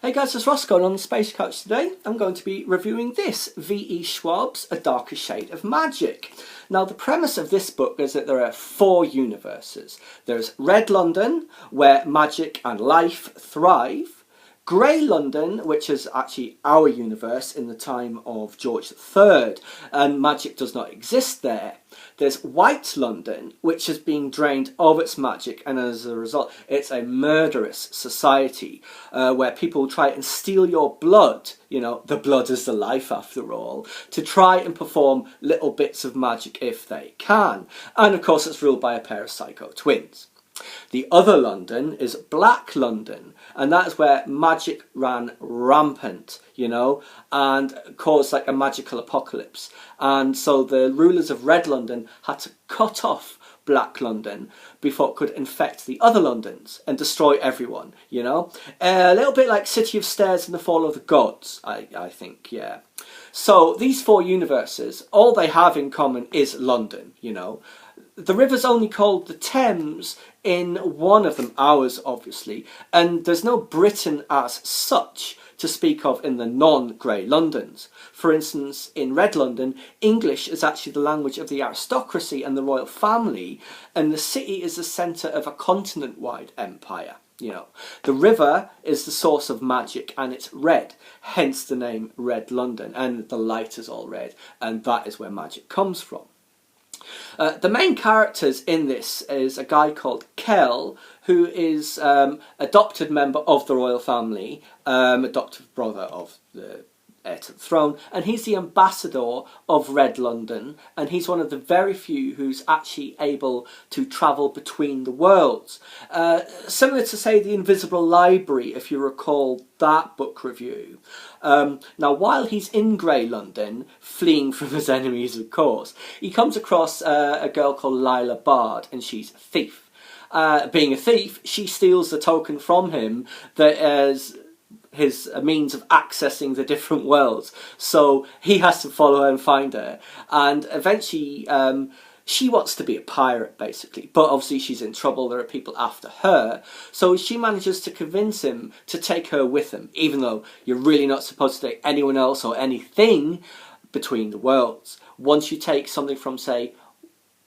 Hey guys, it's Ross going on the Space Couch today. I'm going to be reviewing this, V.E. Schwab's A Darker Shade of Magic. Now, the premise of this book is that there are 4 universes. There's Red London, where magic and life thrive. Grey London, which is actually our universe in the time of George III, and magic does not exist there. There's White London, which is being drained of its magic, and as a result, it's a murderous society where people try and steal your blood. You know, the blood is the life after all, to try and perform little bits of magic if they can. And of course, it's ruled by a pair of psycho twins. The other London is Black London, and that is where magic ran rampant, you know, and caused like a magical apocalypse. And so the rulers of Red London had to cut off Black London before it could infect the other Londons and destroy everyone, you know. A little bit like City of Stairs and the Fall of the Gods, I think, yeah. So these 4 universes, all they have in common is London, you know. The river's only called the Thames in one of them, ours obviously, and there's no Britain as such to speak of in the non-Grey Londons. For instance, in Red London, English is actually the language of the aristocracy and the royal family, and the city is the centre of a continent-wide empire. You know, the river is the source of magic and it's red, hence the name Red London, and the light is all red, and that is where magic comes from. The main characters in this is a guy called Kell, who is adopted member of the royal family, adoptive brother of the heir to the throne, and he's the ambassador of Red London, and he's one of the very few who's actually able to travel between the worlds. Similar to, say, the Invisible Library, if you recall that book review. Now, while he's in Grey London, fleeing from his enemies, of course, he comes across a girl called Lila Bard, and she's a thief. Being a thief, she steals the token from him that is his means of accessing the different worlds. So he has to follow her and find her. And eventually, she wants to be a pirate, basically. But obviously she's in trouble. There are people after her. So she manages to convince him to take her with him, even though you're really not supposed to take anyone else or anything between the worlds. Once you take something from, say,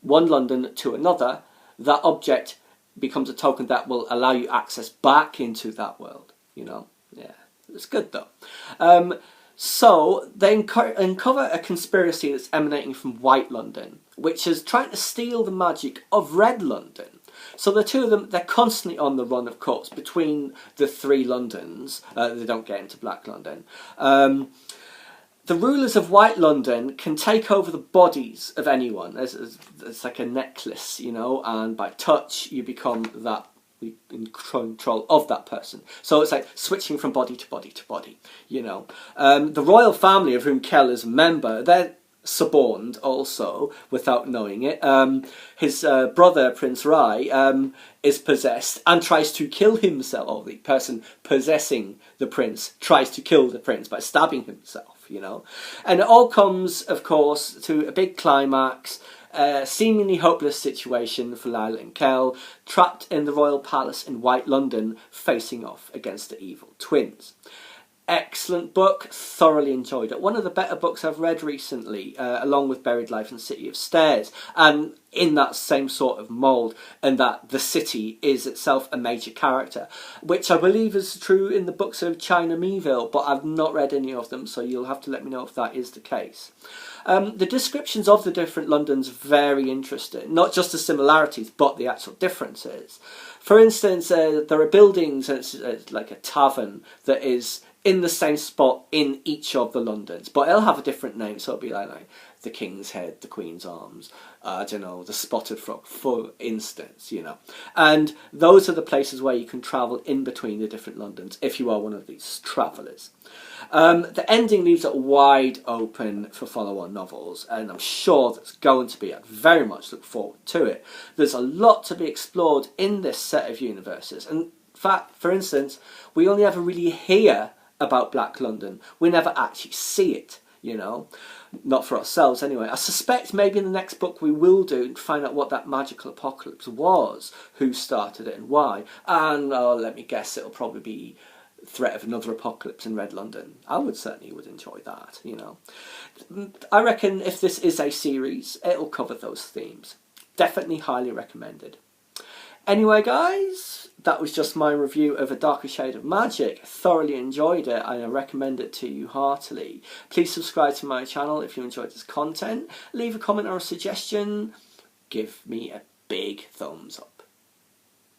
one London to another, that object becomes a token that will allow you access back into that world, you know? Yeah, it's good though. So they uncover a conspiracy that's emanating from White London, which is trying to steal the magic of Red London. So the two of them, they're constantly on the run, of course, between the 3 Londons. They don't get into Black London. The rulers of White London can take over the bodies of anyone. It's like a necklace, you know, and by touch you become that in control of that person. So it's like switching from body to body to body, you know. The royal family, of whom Kell is a member, they're suborned also, without knowing it. His brother, Prince Rai, is possessed and tries to kill himself, or the person possessing the prince tries to kill the prince by stabbing himself, you know. And it all comes, of course, to a big climax. Seemingly hopeless situation for Lila and Kell, trapped in the royal palace in White London, facing off against the evil twins. Excellent book, thoroughly enjoyed it. One of the better books I've read recently, along with Buried Life and City of Stairs, and in that same sort of mould, and that the city is itself a major character, which I believe is true in the books of China Meeville, but I've not read any of them, so you'll have to let me know if that is the case. The descriptions of the different Londons are very interesting, not just the similarities, but the actual differences. For instance, there are buildings, and it's like a tavern, that is in the same spot in each of the Londons, but it'll have a different name, so it'll be like the King's Head, the Queen's Arms, I don't know, the Spotted Frog, for instance, you know. And those are the places where you can travel in between the different Londons if you are one of these travellers. The ending leaves it wide open for follow-on novels, and I'm sure that's going to be. I very much look forward to it. There's a lot to be explored in this set of universes, and in fact, for instance, we only ever really hear about Black London. We never actually see it, you know. Not for ourselves anyway. I suspect maybe in the next book we will do and find out what that magical apocalypse was, who started it and why. And let me guess, it'll probably be threat of another apocalypse in Red London. I certainly would enjoy that, you know. I reckon if this is a series, it'll cover those themes. Definitely highly recommended. Anyway, guys, that was just my review of A Darker Shade of Magic. Thoroughly enjoyed it, and I recommend it to you heartily. Please subscribe to my channel if you enjoyed this content. Leave a comment or a suggestion. Give me a big thumbs up.